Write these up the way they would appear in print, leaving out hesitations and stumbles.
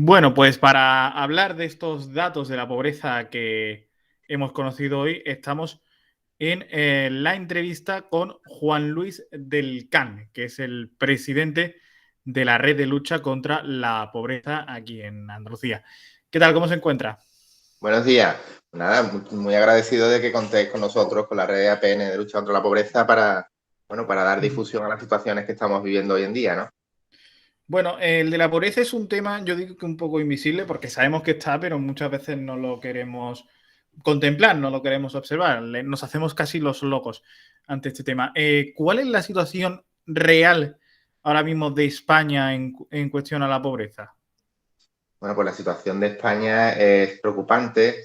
Bueno, pues para hablar de estos datos de la pobreza que hemos conocido hoy, estamos en la entrevista con Juan Luis del Can, que es el presidente de la Red de Lucha contra la Pobreza aquí en Andalucía. ¿Qué tal? ¿Cómo se encuentra? Buenos días. Nada, muy agradecido de que contéis con nosotros, con la red APN de lucha contra la pobreza, para dar Ujú. difusión a las situaciones que estamos viviendo hoy en día, ¿no? Bueno, el de la pobreza es un tema, yo digo que un poco invisible, porque sabemos que está, pero muchas veces no lo queremos contemplar, no lo queremos observar. Nos hacemos casi los locos ante este tema. ¿Cuál es la situación real ahora mismo de España en cuestión a la pobreza? Bueno, pues la situación de España es preocupante.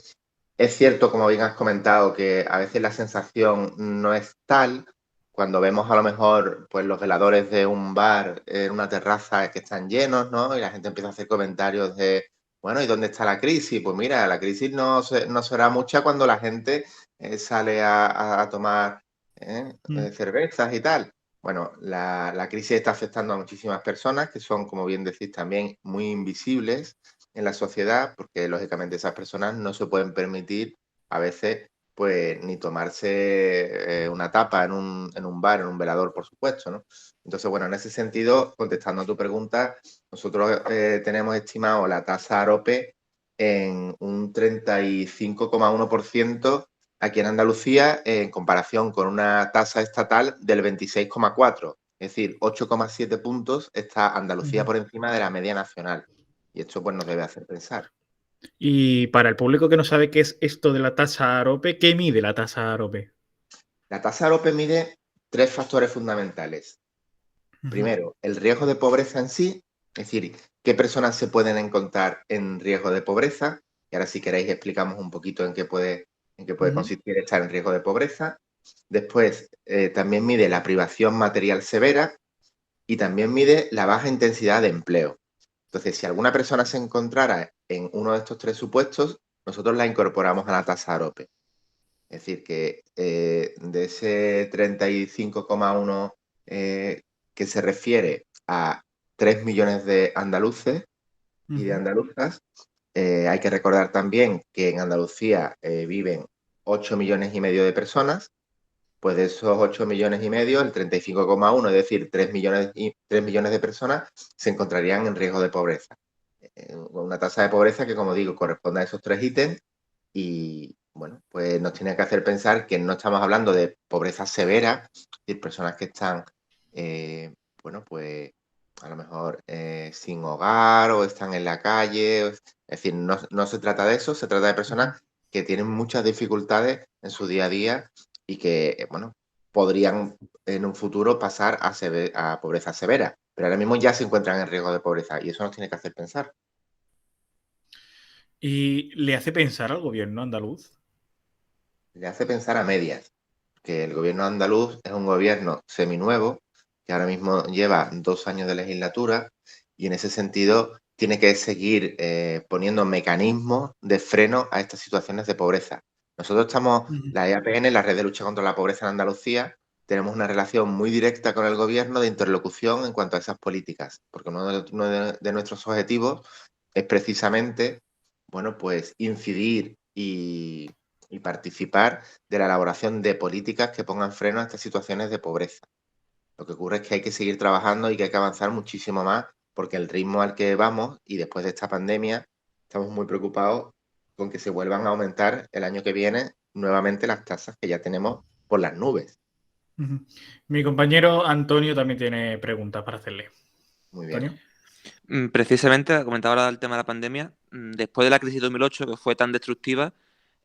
Es cierto, como bien has comentado, que a veces la sensación no es tal cuando vemos a lo mejor pues los veladores de un bar en una terraza que están llenos, ¿no? Y la gente empieza a hacer comentarios de, bueno, ¿y dónde está la crisis? Pues mira, la crisis no será mucha cuando la gente sale a tomar Mm. cervezas y tal. Bueno, la crisis está afectando a muchísimas personas que son, como bien decís, también muy invisibles en la sociedad, porque lógicamente esas personas no se pueden permitir a veces pues ni tomarse una tapa en un bar, en un velador, por supuesto, ¿no? Entonces, bueno, en ese sentido, contestando a tu pregunta, nosotros tenemos estimado la tasa AROPE en un 35,1% aquí en Andalucía, en comparación con una tasa estatal del 26,4%. Es decir, 8,7 puntos está Andalucía Ujú. por encima de la media nacional. Y esto pues nos debe hacer pensar. Y para el público que no sabe qué es esto de la tasa AROPE, ¿qué mide la tasa AROPE? La tasa AROPE mide tres factores fundamentales. Ujú. Primero, el riesgo de pobreza en sí, es decir, qué personas se pueden encontrar en riesgo de pobreza. Y ahora si queréis explicamos un poquito en qué puede Ujú. consistir estar en riesgo de pobreza. Después, también mide la privación material severa y también mide la baja intensidad de empleo. Entonces, si alguna persona se encontrara en uno de estos tres supuestos, nosotros la incorporamos a la tasa AROPE. Es decir, que de ese 35,1 que se refiere a 3 millones de andaluces y de Ujú. andaluzas, hay que recordar también que en Andalucía viven 8 millones y medio de personas, pues de esos 8 millones y medio, el 35,1, es decir, 3 millones de personas se encontrarían en riesgo de pobreza. Una tasa de pobreza que, como digo, corresponde a esos tres ítems y, bueno, pues nos tiene que hacer pensar que no estamos hablando de pobreza severa, es decir, personas que están, bueno, pues a lo mejor sin hogar o están en la calle. Es decir, no se trata de eso, se trata de Ujú. personas que tienen muchas dificultades en su día a día y que, bueno, podrían en un futuro pasar a pobreza severa, pero ahora mismo ya se encuentran en riesgo de pobreza y eso nos tiene que hacer pensar. ¿Y le hace pensar al gobierno andaluz? Le hace pensar a medias, que el gobierno andaluz es un gobierno seminuevo, que ahora mismo lleva 2 años de legislatura y en ese sentido tiene que seguir poniendo mecanismos de freno a estas situaciones de pobreza. Nosotros estamos, Ujú. la EAPN, la Red de Lucha contra la Pobreza en Andalucía, tenemos una relación muy directa con el gobierno de interlocución en cuanto a esas políticas, porque uno de nuestros objetivos es precisamente, bueno, pues incidir y participar de la elaboración de políticas que pongan freno a estas situaciones de pobreza. Lo que ocurre es que hay que seguir trabajando y que hay que avanzar muchísimo más porque el ritmo al que vamos y después de esta pandemia estamos muy preocupados con que se vuelvan a aumentar el año que viene nuevamente las tasas que ya tenemos por las nubes. Ujú. Mi compañero Antonio también tiene preguntas para hacerle. Muy bien. Antonio. Precisamente, comentaba ahora el tema de la pandemia, después de la crisis de 2008, que fue tan destructiva,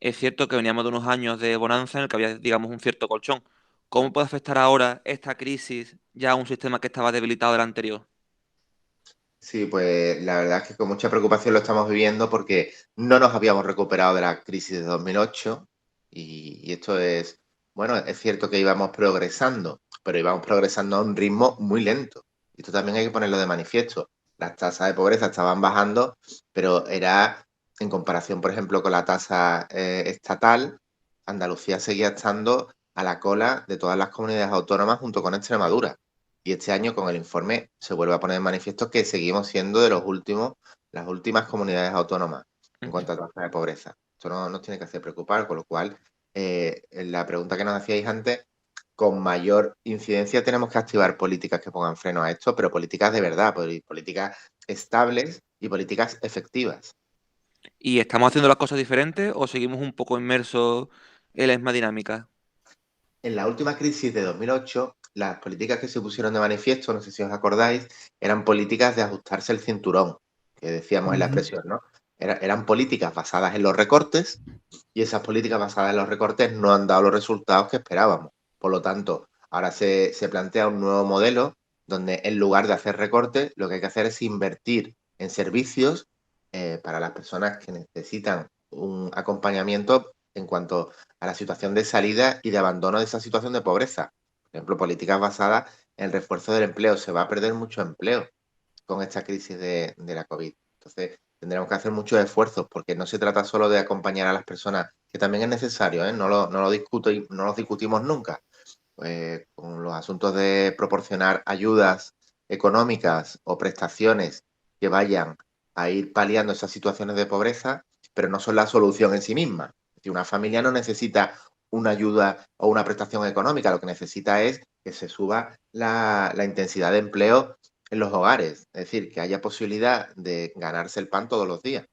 es cierto que veníamos de unos años de bonanza en el que había, digamos, un cierto colchón. ¿Cómo puede afectar ahora esta crisis ya a un sistema que estaba debilitado del anterior? Sí, pues la verdad es que con mucha preocupación lo estamos viviendo porque no nos habíamos recuperado de la crisis de 2008 y esto es, bueno, es cierto que íbamos progresando, pero íbamos progresando a un ritmo muy lento. Y esto también hay que ponerlo de manifiesto. Las tasas de pobreza estaban bajando, pero era en comparación, por ejemplo, con la tasa estatal, Andalucía seguía estando a la cola de todas las comunidades autónomas junto con Extremadura. Y este año con el informe se vuelve a poner en manifiesto que seguimos siendo de los últimos las últimas comunidades autónomas en Ujú. cuanto a tasa de pobreza. Esto no nos tiene que hacer preocupar, con lo cual, en la pregunta que nos hacíais antes, con mayor incidencia tenemos que activar políticas que pongan freno a esto, pero políticas de verdad, políticas estables y políticas efectivas. ¿Y estamos haciendo las cosas diferentes o seguimos un poco inmersos en la misma dinámica? En la última crisis de 2008, las políticas que se pusieron de manifiesto, no sé si os acordáis, eran políticas de ajustarse el cinturón, que decíamos en la Ujú. expresión, ¿no? Eran políticas basadas en los recortes y esas políticas basadas en los recortes no han dado los resultados que esperábamos. Por lo tanto, ahora se plantea un nuevo modelo donde en lugar de hacer recortes, lo que hay que hacer es invertir en servicios para las personas que necesitan un acompañamiento en cuanto a la situación de salida y de abandono de esa situación de pobreza. Por ejemplo, políticas basadas en el refuerzo del empleo. Se va a perder mucho empleo con esta crisis de la COVID. Entonces, tendremos que hacer muchos esfuerzos porque no se trata solo de acompañar a las personas, que también es necesario, ¿eh? No lo discutimos nunca. Pues, con los asuntos de proporcionar ayudas económicas o prestaciones que vayan a ir paliando esas situaciones de pobreza, pero no son la solución en sí misma. Si una familia no necesita una ayuda o una prestación económica, lo que necesita es que se suba la intensidad de empleo en los hogares, es decir, que haya posibilidad de ganarse el pan todos los días.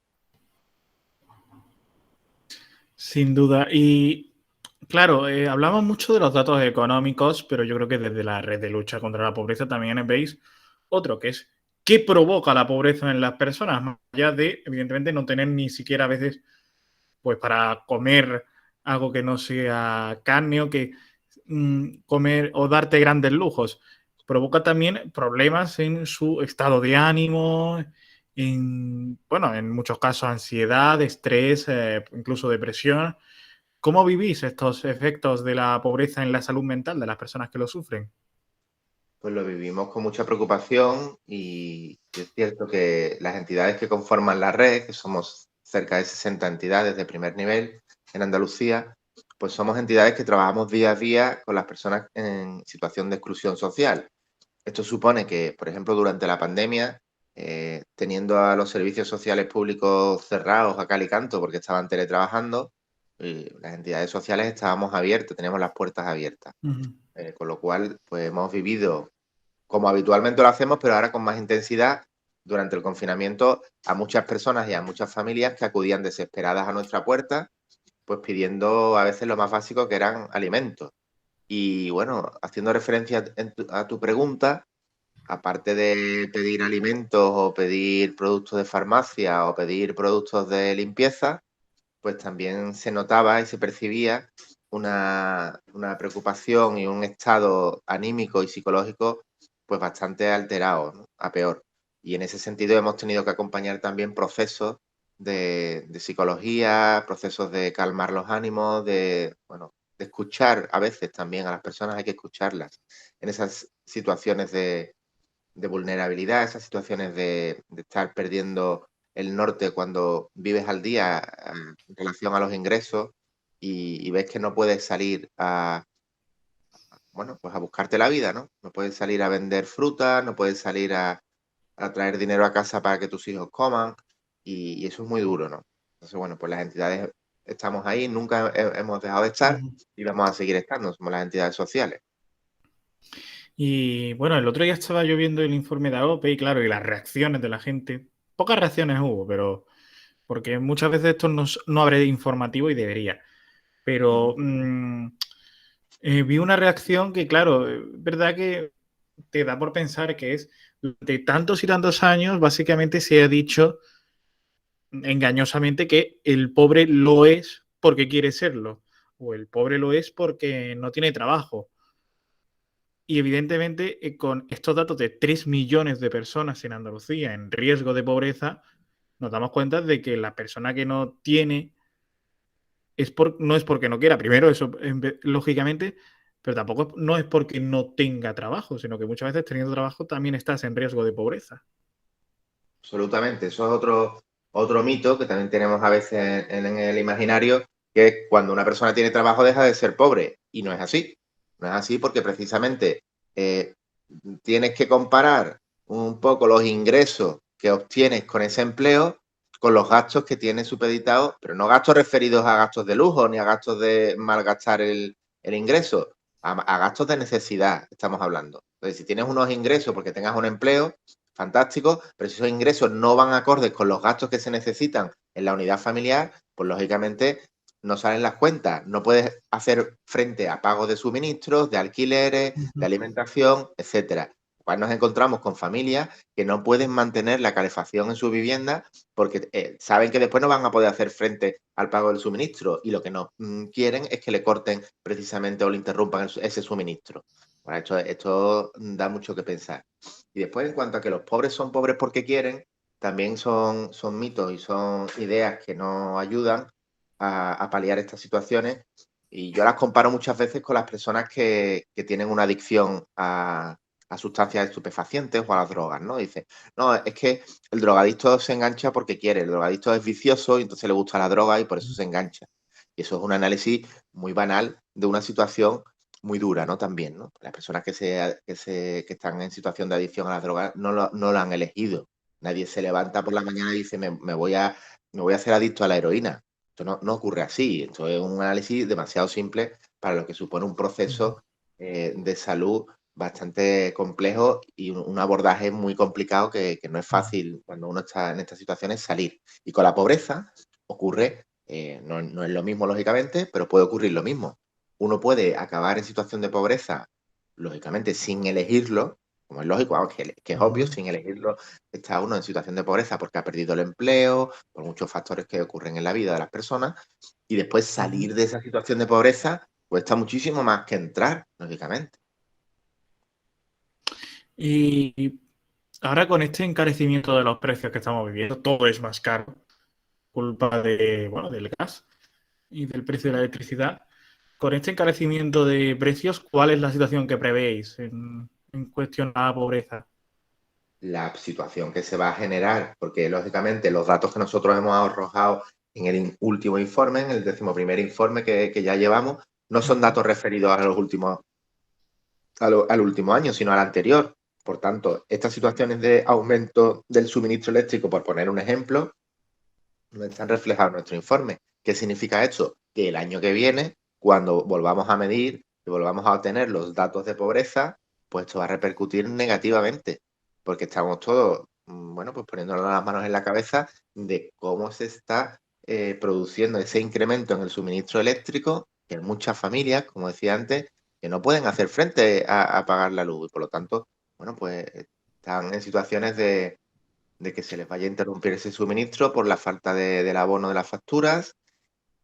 Sin duda. Y claro, hablamos mucho de los datos económicos, pero yo creo que desde la red de lucha contra la pobreza también veis otro, que es qué provoca la pobreza en las personas, más allá de, evidentemente, no tener ni siquiera a veces, pues para comer algo que no sea carne o que comer o darte grandes lujos. Provoca también problemas en su estado de ánimo, bueno, en muchos casos ansiedad, estrés, incluso depresión. ¿Cómo vivís estos efectos de la pobreza en la salud mental de las personas que lo sufren? Pues lo vivimos con mucha preocupación y es cierto que las entidades que conforman la red, que somos cerca de 60 entidades de primer nivel en Andalucía, pues somos entidades que trabajamos día a día con las personas en situación de exclusión social. Esto supone que, por ejemplo, durante la pandemia, teniendo a los servicios sociales públicos cerrados a cal y canto porque estaban teletrabajando, las entidades sociales estábamos abiertas, teníamos las puertas abiertas. Ujú. Con lo cual, pues hemos vivido como habitualmente lo hacemos, pero ahora con más intensidad durante el confinamiento a muchas personas y a muchas familias que acudían desesperadas a nuestra puerta, pues pidiendo a veces lo más básico que eran alimentos. Y bueno, haciendo referencia a tu pregunta, aparte de pedir alimentos o pedir productos de farmacia o pedir productos de limpieza, pues también se notaba y se percibía una preocupación y un estado anímico y psicológico pues bastante alterado, ¿no? A peor. Y en ese sentido hemos tenido que acompañar también procesos de psicología, procesos de calmar los ánimos, bueno, de escuchar a veces también a las personas, hay que escucharlas en esas situaciones de vulnerabilidad, esas situaciones de estar perdiendo el norte cuando vives al día en relación a los ingresos y ves que no puedes salir bueno, pues a buscarte la vida, ¿no? No puedes salir a vender fruta, no puedes salir a traer dinero a casa para que tus hijos coman y eso es muy duro, ¿no? Entonces, bueno, pues las entidades estamos ahí, nunca hemos dejado de estar Ujú. y vamos a seguir estando, somos las entidades sociales. Y bueno, el otro día estaba yo viendo el informe de AOPE y claro, y las reacciones de la gente. Pocas reacciones hubo, pero porque muchas veces esto no abre informativo y debería. Pero Ujú. vi una reacción que, claro, es verdad que te da por pensar que es durante tantos y tantos años, básicamente se ha dicho engañosamente que el pobre lo es porque quiere serlo, o el pobre lo es porque no tiene trabajo. Y evidentemente, con estos datos de 3 millones de personas en Andalucía en riesgo de pobreza, nos damos cuenta de que la persona que no tiene no es porque no quiera, primero eso, lógicamente, pero tampoco no es porque no tenga trabajo, sino que muchas veces teniendo trabajo también estás en riesgo de pobreza. Absolutamente, eso es otro mito que también tenemos a veces en el imaginario, que es cuando una persona tiene trabajo deja de ser pobre, y no es así. No es así porque precisamente eh, tienes que comparar un poco los ingresos que obtienes con ese empleo con los gastos que tienes supeditados, pero no gastos referidos a gastos de lujo ni a gastos de malgastar el ingreso, a gastos de necesidad estamos hablando. Entonces, si tienes unos ingresos porque tengas un empleo, fantástico, pero si esos ingresos no van acordes con los gastos que se necesitan en la unidad familiar, pues lógicamente no salen las cuentas. No puedes hacer frente a pagos de suministros, de alquileres, de alimentación, etcétera. Pues nos encontramos con familias que no pueden mantener la calefacción en su vivienda porque saben que después no van a poder hacer frente al pago del suministro y lo que no quieren es que le corten precisamente o le interrumpan ese suministro. Bueno, esto da mucho que pensar. Y después, en cuanto a que los pobres son pobres porque quieren, también son mitos y son ideas que no ayudan a paliar estas situaciones. Y yo las comparo muchas veces con las personas que tienen una adicción a sustancias estupefacientes o a las drogas, ¿no? Dice, no, es que el drogadicto se engancha porque quiere, el drogadicto es vicioso y entonces le gusta la droga y por eso se engancha. Y eso es un análisis muy banal de una situación muy dura, ¿no? También, ¿no? Las personas que están en situación de adicción a las drogas no lo han elegido. Nadie se levanta por la mañana y dice, me voy a ser adicto a la heroína. Esto no ocurre así. Esto es un análisis demasiado simple para lo que supone un proceso de salud bastante complejo y un abordaje muy complicado que no es fácil cuando uno está en estas situaciones salir. Y con la pobreza ocurre, no es lo mismo lógicamente, pero puede ocurrir lo mismo. Uno puede acabar en situación de pobreza, lógicamente, sin elegirlo, como es lógico, que es obvio, sin elegirlo está uno en situación de pobreza porque ha perdido el empleo, por muchos factores que ocurren en la vida de las personas, y después salir de esa situación de pobreza cuesta muchísimo más que entrar, lógicamente. Y ahora con este encarecimiento de los precios que estamos viviendo, todo es más caro, culpa del gas y del precio de la electricidad. Con este encarecimiento de precios, ¿cuál es la situación que prevéis en cuestión a la pobreza? La situación que se va a generar, porque lógicamente los datos que nosotros hemos arrojado en el último informe, en el 11º informe que ya llevamos, no son datos referidos a los últimos, al último año, sino al anterior. Por tanto, estas situaciones de aumento del suministro eléctrico, por poner un ejemplo, no están reflejados en nuestro informe. ¿Qué significa esto? Que el año que viene, cuando volvamos a medir y volvamos a obtener los datos de pobreza, pues esto va a repercutir negativamente, porque estamos todos, bueno, pues poniéndonos las manos en la cabeza de cómo se está produciendo ese incremento en el suministro eléctrico, que en muchas familias, como decía antes, que no pueden hacer frente a pagar la luz y por lo tanto, bueno, pues están en situaciones de que se les vaya a interrumpir ese suministro por la falta del abono de las facturas,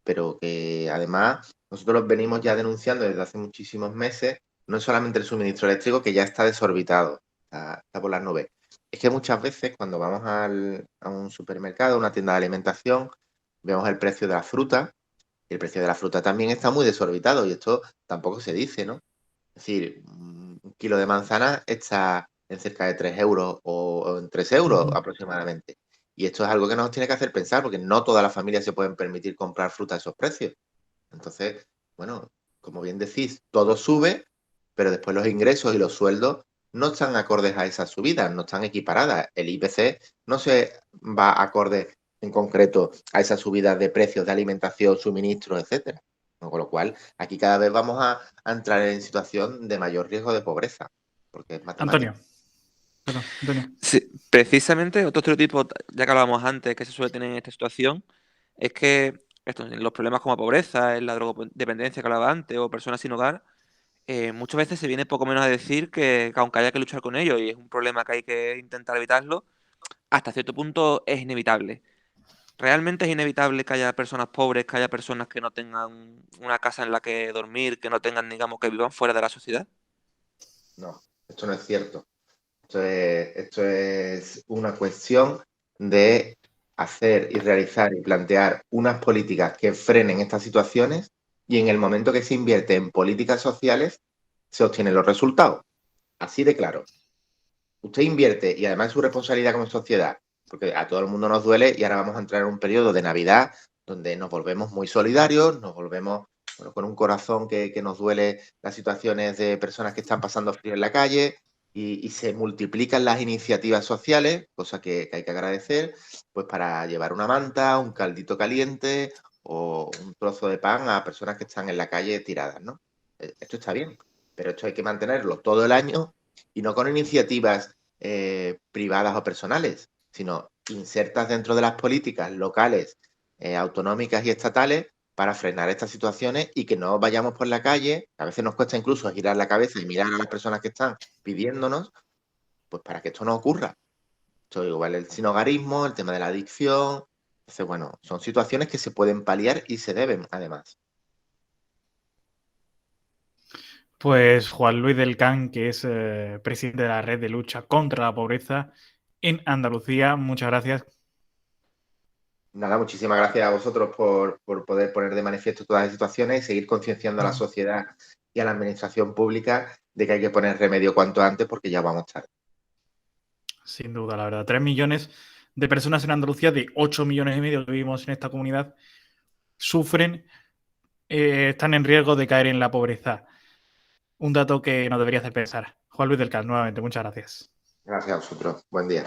pero que además nosotros los venimos ya denunciando desde hace muchísimos meses, no es solamente el suministro eléctrico que ya está desorbitado, está por las nubes. Es que muchas veces cuando vamos a un supermercado, a una tienda de alimentación, vemos el precio de la fruta y el precio de la fruta también está muy desorbitado y esto tampoco se dice, ¿no? Es decir, un kilo de manzana está en cerca de 3 euros o en 3 euros aproximadamente. Y esto es algo que nos tiene que hacer pensar, porque no todas las familias se pueden permitir comprar fruta a esos precios. Entonces, bueno, como bien decís, todo sube, pero después los ingresos y los sueldos no están acordes a esas subidas, no están equiparadas. El IPC no se va acorde en concreto a esas subidas de precios de alimentación, suministros, etcétera. Con lo cual, aquí cada vez vamos a entrar en situación de mayor riesgo de pobreza, porque es matemático. Antonio. Perdón, Antonio. Sí, precisamente otro estereotipo, ya que hablábamos antes, que se suele tener en esta situación, es que los problemas como la pobreza, la drogodependencia que hablaba antes, o personas sin hogar, muchas veces se viene poco menos a decir que aunque haya que luchar con ello y es un problema que hay que intentar evitarlo, hasta cierto punto es inevitable. ¿Realmente es inevitable que haya personas pobres, que haya personas que no tengan una casa en la que dormir, que no tengan, digamos, que vivan fuera de la sociedad? No, esto no es cierto. Esto es una cuestión de hacer y realizar y plantear unas políticas que frenen estas situaciones y en el momento que se invierte en políticas sociales se obtienen los resultados. Así de claro. Usted invierte y además es su responsabilidad como sociedad, porque a todo el mundo nos duele y ahora vamos a entrar en un periodo de Navidad donde nos volvemos muy solidarios, nos volvemos con un corazón que nos duele las situaciones de personas que están pasando frío en la calle, y se multiplican las iniciativas sociales, cosa que hay que agradecer, pues para llevar una manta, un caldito caliente o un trozo de pan a personas que están en la calle tiradas, ¿no? Esto está bien, pero esto hay que mantenerlo todo el año y no con iniciativas privadas o personales, sino insertas dentro de las políticas locales, autonómicas y estatales para frenar estas situaciones y que no vayamos por la calle. A veces nos cuesta incluso girar la cabeza y mirar a las personas que están pidiéndonos, pues para que esto no ocurra. Esto igual el sinhogarismo, el tema de la adicción. Entonces, bueno, son situaciones que se pueden paliar y se deben, además. Pues Juan Luis del Can, que es presidente de la Red de Lucha contra la Pobreza en Andalucía, muchas gracias. Nada, muchísimas gracias a vosotros por poder poner de manifiesto todas las situaciones y seguir concienciando a la sociedad y a la administración pública de que hay que poner remedio cuanto antes porque ya vamos tarde. Sin duda, la verdad. 3 millones de personas en Andalucía, de 8 millones y medio que vivimos en esta comunidad, sufren, están en riesgo de caer en la pobreza. Un dato que nos debería hacer pensar. Juan Luis del Can, nuevamente, muchas gracias. Gracias a vosotros. Buen día.